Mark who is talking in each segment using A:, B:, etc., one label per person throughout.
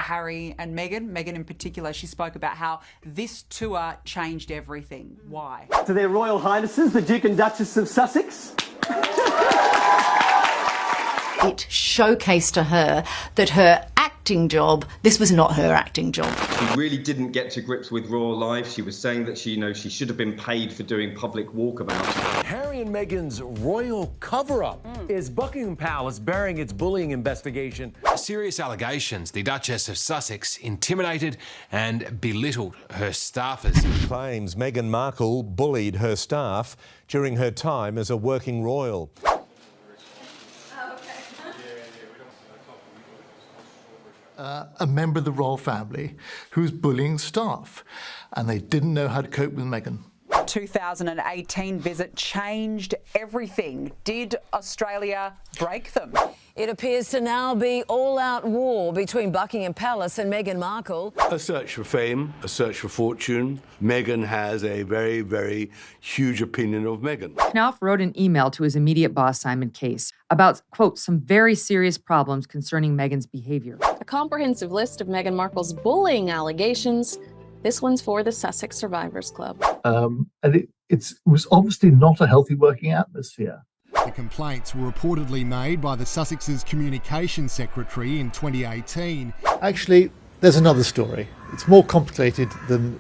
A: Harry and Meghan. Meghan in particular, she spoke about how this tour changed everything. Why?
B: To their Royal Highnesses, the Duke and Duchess of Sussex.
C: It showcased to her that her acting job, this was not her acting job.
D: She really didn't get to grips with royal life. She was saying that she should have been paid for doing public walkabouts.
E: Harry and Meghan's royal cover-up. Is Buckingham Palace burying its bullying investigation?
F: Serious allegations. The Duchess of Sussex intimidated and belittled her staffers.
G: Claims Meghan Markle bullied her staff during her time as a working royal.
H: A member of the royal family who's bullying staff, and they didn't know how to cope with Meghan.
A: 2018 visit changed everything. Did Australia break them?
I: It appears to now be all-out war between Buckingham Palace and Meghan Markle.
J: A search for fame, a search for fortune. Meghan has a very, very huge opinion of Meghan.
K: Knauf wrote an email to his immediate boss, Simon Case, about, quote, some very serious problems concerning Meghan's behavior.
L: A comprehensive list of Meghan Markle's bullying allegations. This one's for the Sussex Survivors Club.
H: And it was obviously not a healthy working atmosphere.
M: The complaints were reportedly made by the Sussex's communications secretary in 2018.
H: Actually, there's another story. It's more complicated than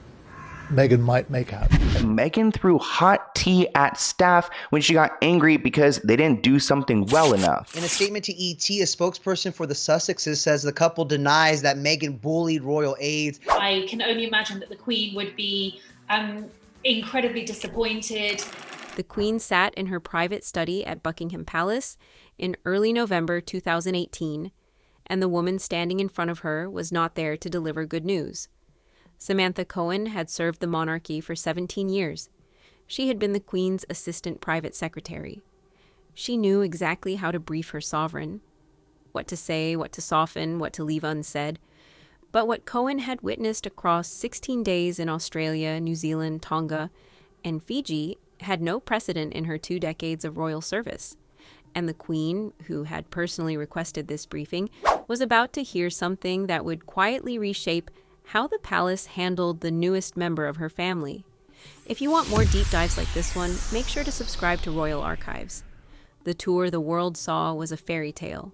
H: Meghan might make out.
N: Meghan threw hot tea at staff when she got angry because they didn't do something well enough.
O: In a statement to ET, a spokesperson for the Sussexes says the couple denies that Meghan bullied royal aides.
P: I can only imagine that the Queen would be incredibly disappointed.
Q: The Queen sat in her private study at Buckingham Palace in early November 2018, and the woman standing in front of her was not there to deliver good news. Samantha Cohen had served the monarchy for 17 years. She had been the Queen's assistant private secretary. She knew exactly how to brief her sovereign, what to say, what to soften, what to leave unsaid. But what Cohen had witnessed across 16 days in Australia, New Zealand, Tonga, and Fiji had no precedent in her 2 decades of royal service. And the Queen, who had personally requested this briefing, was about to hear something that would quietly reshape how the palace handled the newest member of her family. If you want more deep dives like this one, make sure to subscribe to Royal Archives. The tour the world saw was a fairy tale.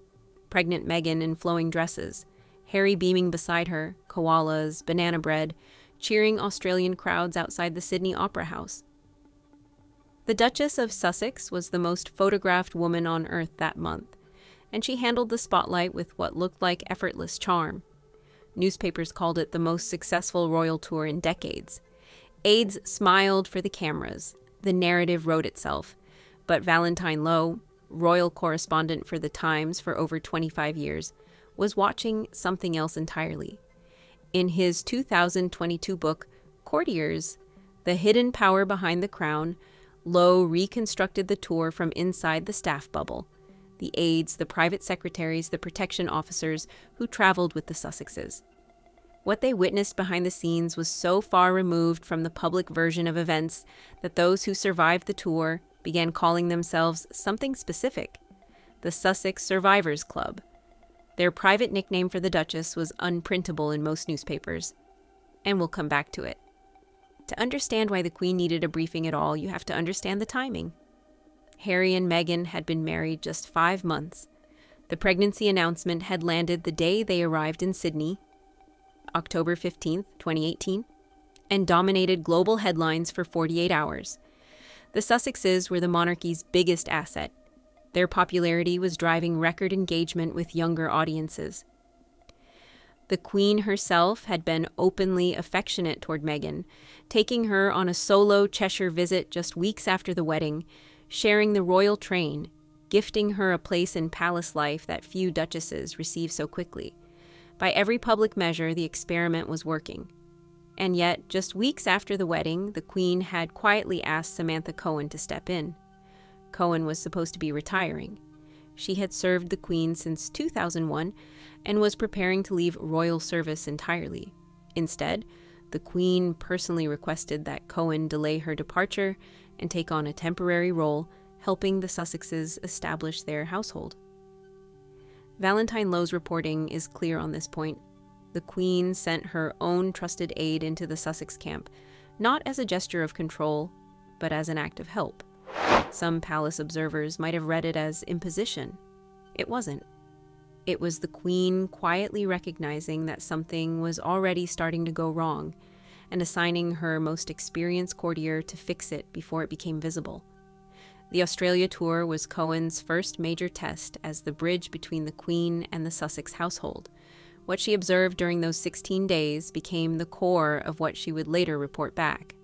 Q: Pregnant Meghan in flowing dresses, Harry beaming beside her, koalas, banana bread, cheering Australian crowds outside the Sydney Opera House. The Duchess of Sussex was the most photographed woman on earth that month, and she handled the spotlight with what looked like effortless charm. Newspapers called it the most successful royal tour in decades. Aides smiled for the cameras. The narrative wrote itself. But Valentine Low, royal correspondent for The Times for over 25 years, was watching something else entirely. In his 2022 book, Courtiers, The Hidden Power Behind the Crown, Low reconstructed the tour from inside the staff bubble. The aides, the private secretaries, the protection officers who traveled with the Sussexes. What they witnessed behind the scenes was so far removed from the public version of events that those who survived the tour began calling themselves something specific, the Sussex Survivors Club. Their private nickname for the Duchess was unprintable in most newspapers, and we'll come back to it. To understand why the Queen needed a briefing at all, you have to understand the timing. Harry and Meghan had been married just 5 months. The pregnancy announcement had landed the day they arrived in Sydney, October 15th, 2018, and dominated global headlines for 48 hours. The Sussexes were the monarchy's biggest asset. Their popularity was driving record engagement with younger audiences. The Queen herself had been openly affectionate toward Meghan, taking her on a solo Cheshire visit just weeks after the wedding, sharing the royal train, gifting her a place in palace life that few duchesses receive so quickly. By every public measure, the experiment was working. And yet, just weeks after the wedding, the Queen had quietly asked Samantha Cohen to step in. Cohen was supposed to be retiring. She had served the Queen since 2001 and was preparing to leave royal service entirely. Instead, the Queen personally requested that Cohen delay her departure and take on a temporary role, helping the Sussexes establish their household. Valentine Low's reporting is clear on this point. the Queen sent her own trusted aide into the Sussex camp, not as a gesture of control, but as an act of help. Some palace observers might have read it as imposition. It wasn't. It was the Queen quietly recognizing that something was already starting to go wrong and assigning her most experienced courtier to fix it before it became visible. The Australia tour was Cohen's first major test as the bridge between the Queen and the Sussex household. What she observed during those 16 days became the core of what she would later report back.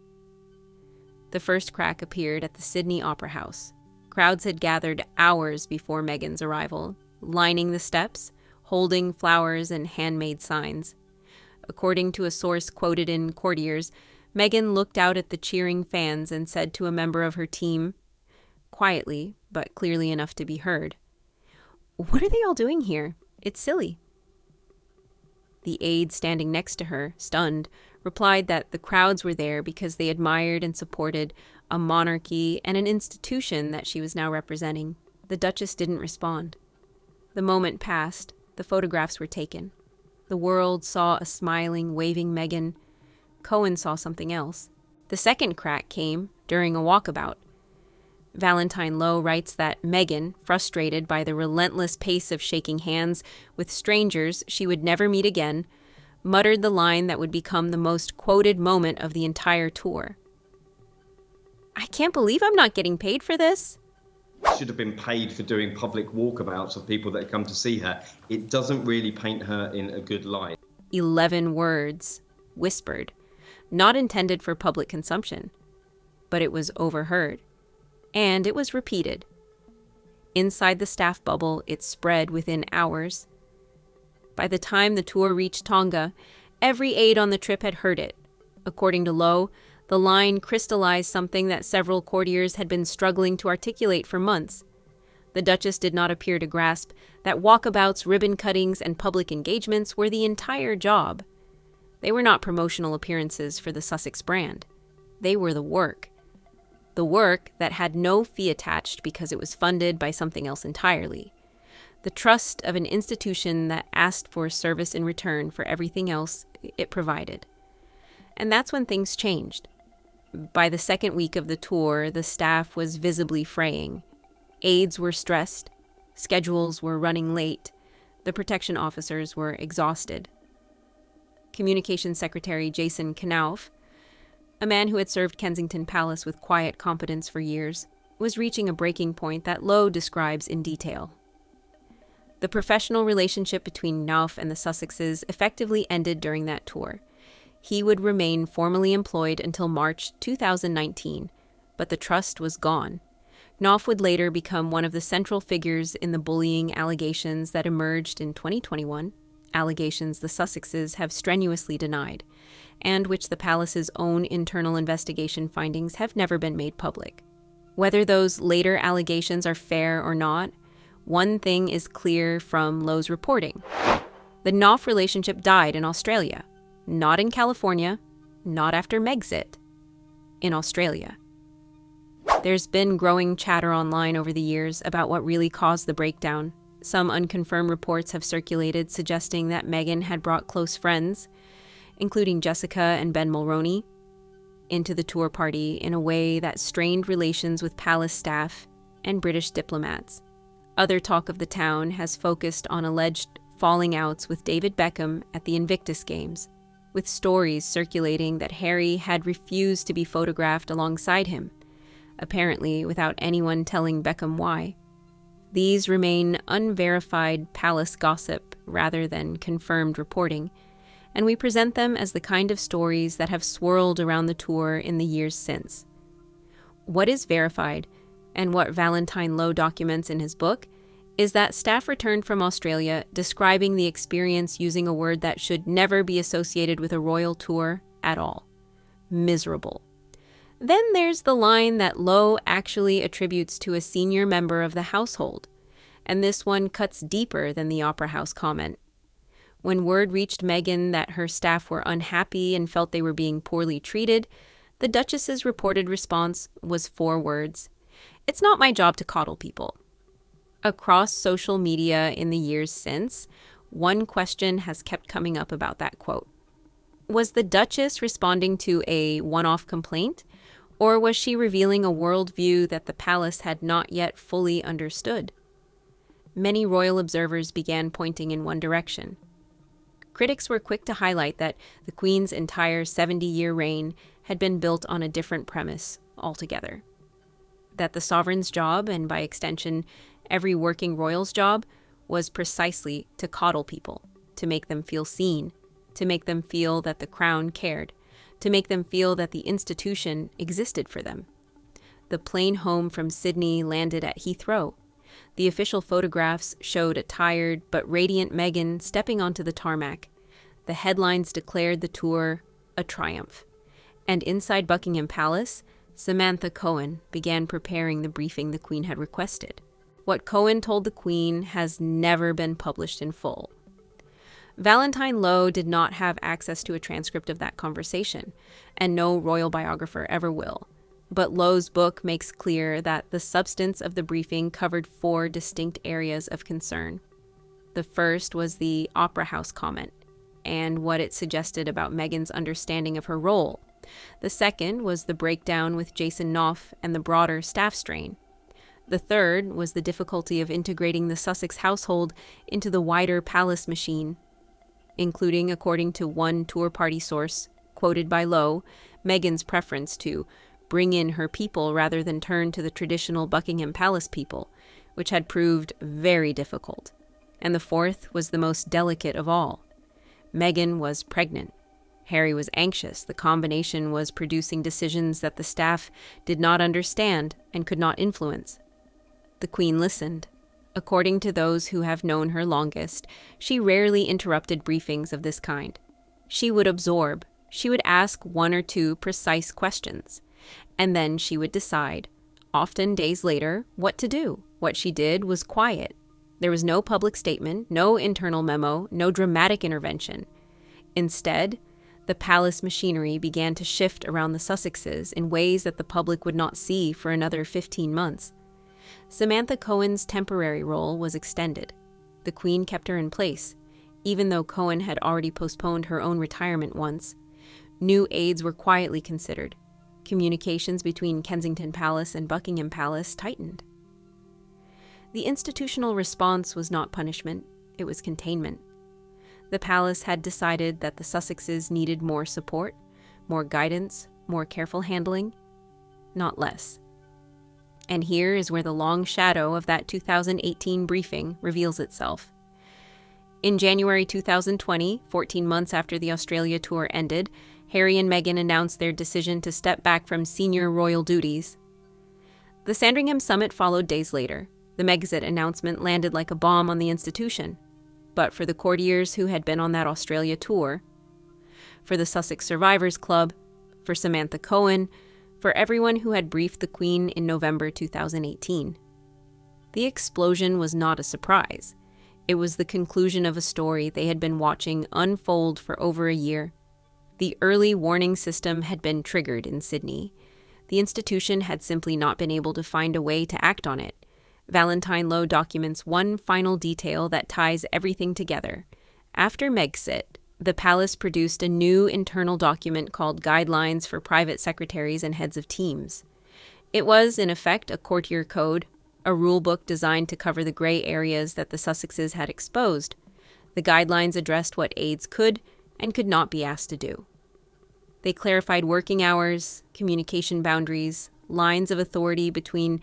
Q: The first crack appeared at the Sydney Opera House. Crowds had gathered hours before Meghan's arrival, lining the steps, holding flowers and handmade signs. According to a source quoted in Courtiers, Meghan looked out at the cheering fans and said to a member of her team, quietly, but clearly enough to be heard, "What are they all doing here? It's silly." The aide standing next to her, stunned, replied that the crowds were there because they admired and supported a monarchy and an institution that she was now representing. The Duchess didn't respond. The moment passed, the photographs were taken. The world saw a smiling, waving Meghan. Cohen saw something else. The second crack came during a walkabout. Valentine Low writes that Meghan, frustrated by the relentless pace of shaking hands with strangers she would never meet again, muttered the line that would become the most quoted moment of the entire tour. "I can't believe I'm not getting paid for this."
D: Should have been paid for doing public walkabouts of people that come to see her. It doesn't really paint her in a good light.
Q: 11 words, whispered, not intended for public consumption, but it was overheard. And it was repeated. Inside the staff bubble, it spread within hours. By the time the tour reached Tonga, every aide on the trip had heard it. According to Low, the line crystallized something that several courtiers had been struggling to articulate for months. The Duchess did not appear to grasp that walkabouts, ribbon cuttings, and public engagements were the entire job. They were not promotional appearances for the Sussex brand. They were the work. The work that had no fee attached because it was funded by something else entirely. The trust of an institution that asked for service in return for everything else it provided. And that's when things changed. By the second week of the tour, the staff was visibly fraying. Aides were stressed. Schedules were running late. The protection officers were exhausted. Communications Secretary Jason Knauf, a man who had served Kensington Palace with quiet competence for years, was reaching a breaking point that Low describes in detail. The professional relationship between Knauf and the Sussexes effectively ended during that tour. He would remain formally employed until March 2019, but the trust was gone. Knauf would later become one of the central figures in the bullying allegations that emerged in 2021, allegations the Sussexes have strenuously denied, and which the palace's own internal investigation findings have never been made public. Whether those later allegations are fair or not, one thing is clear from Low's reporting. The Knauf relationship died in Australia, not in California, not after Megxit, in Australia. There's been growing chatter online over the years about what really caused the breakdown. Some unconfirmed reports have circulated suggesting that Meghan had brought close friends, including Jessica and Ben Mulroney, into the tour party in a way that strained relations with palace staff and British diplomats. Other talk of the town has focused on alleged falling outs with David Beckham at the Invictus Games, with stories circulating that Harry had refused to be photographed alongside him, apparently without anyone telling Beckham why. These remain unverified palace gossip rather than confirmed reporting, and we present them as the kind of stories that have swirled around the tour in the years since. What is verified, and what Valentine Low documents in his book, is that staff returned from Australia describing the experience using a word that should never be associated with a royal tour at all: miserable. Then there's the line that Low actually attributes to a senior member of the household, and this one cuts deeper than the Opera House comment. When word reached Meghan that her staff were unhappy and felt they were being poorly treated, the Duchess's reported response was 4 words: "It's not my job to coddle people." Across social media in the years since, one question has kept coming up about that quote. Was the Duchess responding to a one-off complaint, or was she revealing a worldview that the palace had not yet fully understood? Many royal observers began pointing in one direction. Critics were quick to highlight that the Queen's entire 70-year reign had been built on a different premise altogether. That the sovereign's job, and by extension, every working royal's job, was precisely to coddle people, to make them feel seen, to make them feel that the crown cared, to make them feel that the institution existed for them. The plane home from Sydney landed at Heathrow. The official photographs showed a tired but radiant Meghan stepping onto the tarmac. The headlines declared the tour a triumph. And inside Buckingham Palace, Samantha Cohen began preparing the briefing the Queen had requested. What Cohen told the Queen has never been published in full. Valentine Low did not have access to a transcript of that conversation, and no royal biographer ever will. But Low's book makes clear that the substance of the briefing covered 4 distinct areas of concern. The first was the Opera House comment, and what it suggested about Meghan's understanding of her role. The second was the breakdown with Jason Knauf and the broader staff strain. The third was the difficulty of integrating the Sussex household into the wider palace machine, including, according to one tour party source, quoted by Low, Meghan's preference to bring in her people rather than turn to the traditional Buckingham Palace people, which had proved very difficult. And the fourth was the most delicate of all. Meghan was pregnant. Harry was anxious. The combination was producing decisions that the staff did not understand and could not influence. The Queen listened. According to those who have known her longest, she rarely interrupted briefings of this kind. She would absorb. She would ask 1 or 2 precise questions. And then she would decide, often days later, what to do. What she did was quiet. There was no public statement, no internal memo, no dramatic intervention. Instead, the palace machinery began to shift around the Sussexes in ways that the public would not see for another 15 months. Samantha Cohen's temporary role was extended. The Queen kept her in place, even though Cohen had already postponed her own retirement once. New aides were quietly considered. Communications between Kensington Palace and Buckingham Palace tightened. The institutional response was not punishment, it was containment. The palace had decided that the Sussexes needed more support, more guidance, more careful handling, not less. And here is where the long shadow of that 2018 briefing reveals itself. In January 2020, 14 months after the Australia tour ended, Harry and Meghan announced their decision to step back from senior royal duties. The Sandringham summit followed days later. The Megxit announcement landed like a bomb on the institution. But for the courtiers who had been on that Australia tour, for the Sussex Survivors Club, for Samantha Cohen, for everyone who had briefed the Queen in November 2018. The explosion was not a surprise. It was the conclusion of a story they had been watching unfold for over a year. The early warning system had been triggered in Sydney. The institution had simply not been able to find a way to act on it. Valentine Low documents one final detail that ties everything together. After Megxit, the palace produced a new internal document called Guidelines for Private Secretaries and Heads of Teams. It was, in effect, a courtier code, a rulebook designed to cover the gray areas that the Sussexes had exposed. The guidelines addressed what aides could and could not be asked to do. They clarified working hours, communication boundaries, lines of authority between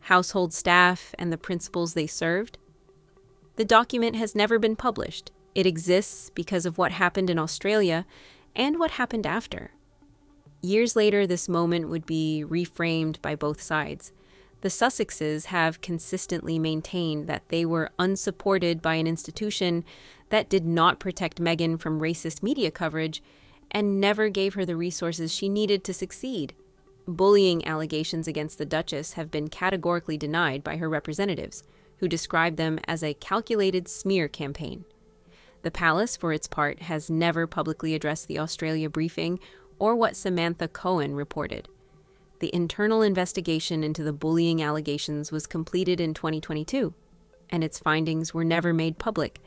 Q: household staff and the principals they served. The document has never been published. It exists because of what happened in Australia and what happened after. Years later, this moment would be reframed by both sides. The Sussexes have consistently maintained that they were unsupported by an institution that did not protect Meghan from racist media coverage and never gave her the resources she needed to succeed. Bullying allegations against the Duchess have been categorically denied by her representatives, who describe them as a calculated smear campaign. The palace, for its part, has never publicly addressed the Australia briefing or what Samantha Cohen reported. The internal investigation into the bullying allegations was completed in 2022, and its findings were never made public,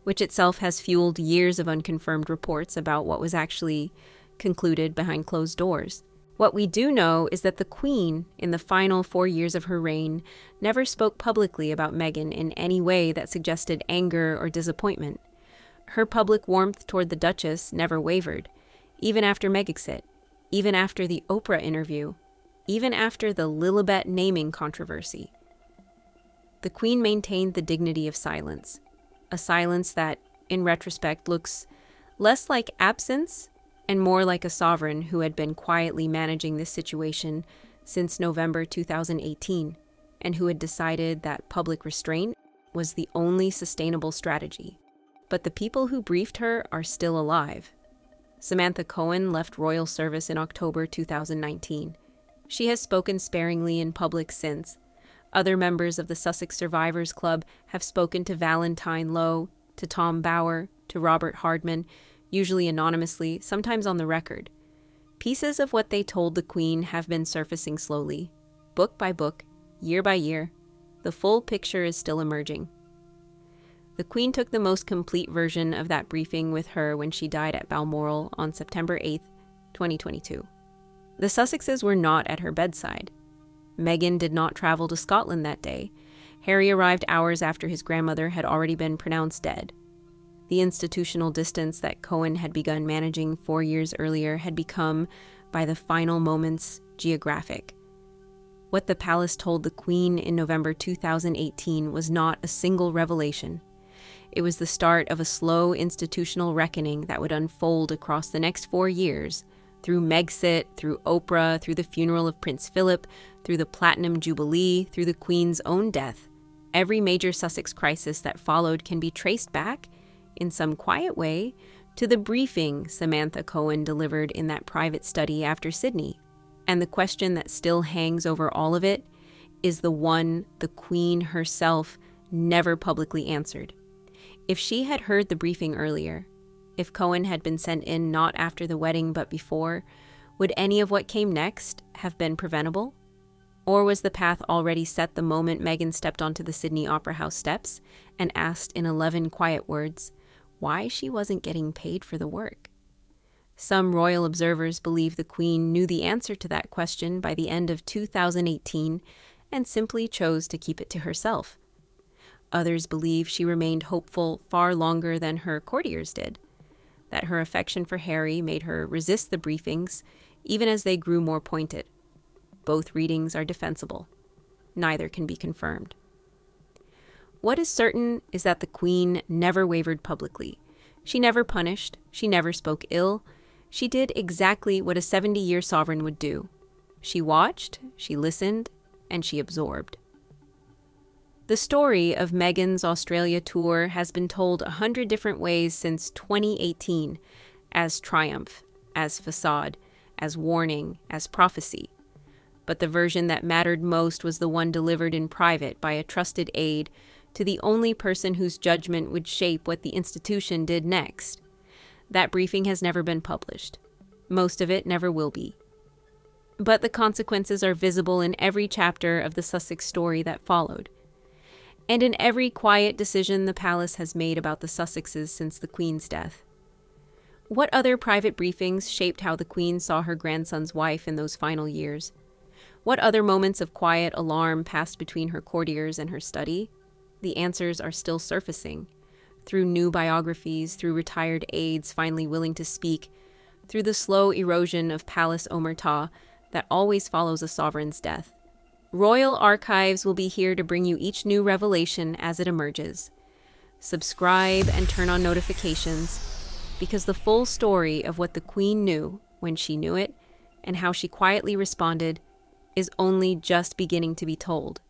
Q: which itself has fueled years of unconfirmed reports about what was actually concluded behind closed doors. What we do know is that the Queen, in the final 4 years of her reign, never spoke publicly about Meghan in any way that suggested anger or disappointment. Her public warmth toward the Duchess never wavered, even after Megxit, even after the Oprah interview, even after the Lilibet naming controversy. The Queen maintained the dignity of silence, a silence that, in retrospect, looks less like absence and more like a sovereign who had been quietly managing this situation since November 2018, and who had decided that public restraint was the only sustainable strategy. But the people who briefed her are still alive. Samantha Cohen left royal service in October 2019. She has spoken sparingly in public since. Other members of the Sussex Survivors Club have spoken to Valentine Low, to Tom Bower, to Robert Hardman, usually anonymously, sometimes on the record. Pieces of what they told the Queen have been surfacing slowly, book by book, year by year. The full picture is still emerging. The Queen took the most complete version of that briefing with her when she died at Balmoral on September 8, 2022. The Sussexes were not at her bedside. Meghan did not travel to Scotland that day. Harry arrived hours after his grandmother had already been pronounced dead. The institutional distance that Cohen had begun managing 4 years earlier had become, by the final moments, geographic. What the palace told the Queen in November 2018 was not a single revelation. It was the start of a slow institutional reckoning that would unfold across the next 4 years, through Megxit, through Oprah, through the funeral of Prince Philip, through the Platinum Jubilee, through the Queen's own death. Every major Sussex crisis that followed can be traced back, in some quiet way, to the briefing Samantha Cohen delivered in that private study after Sydney. And the question that still hangs over all of it is the one the Queen herself never publicly answered. If she had heard the briefing earlier, if Cohen had been sent in not after the wedding but before, would any of what came next have been preventable? Or was the path already set the moment Meghan stepped onto the Sydney Opera House steps and asked in 11 quiet words why she wasn't getting paid for the work? Some royal observers believe the Queen knew the answer to that question by the end of 2018 and simply chose to keep it to herself. Others believe she remained hopeful far longer than her courtiers did, that her affection for Harry made her resist the briefings even as they grew more pointed. Both readings are defensible. Neither can be confirmed. What is certain is that the Queen never wavered publicly. She never punished. She never spoke ill. She did exactly what a 70-year sovereign would do. She watched, she listened, and she absorbed. The story of Meghan's Australia tour has been told 100 different ways since 2018, as triumph, as facade, as warning, as prophecy. But the version that mattered most was the one delivered in private by a trusted aide to the only person whose judgment would shape what the institution did next. That briefing has never been published. Most of it never will be. But the consequences are visible in every chapter of the Sussex story that followed, and in every quiet decision the palace has made about the Sussexes since the Queen's death. What other private briefings shaped how the Queen saw her grandson's wife in those final years? What other moments of quiet alarm passed between her courtiers and her study? The answers are still surfacing, through new biographies, through retired aides finally willing to speak, through the slow erosion of palace omerta that always follows a sovereign's death. Royal Archives will be here to bring you each new revelation as it emerges. Subscribe and turn on notifications, because the full story of what the Queen knew when she knew it and how she quietly responded is only just beginning to be told.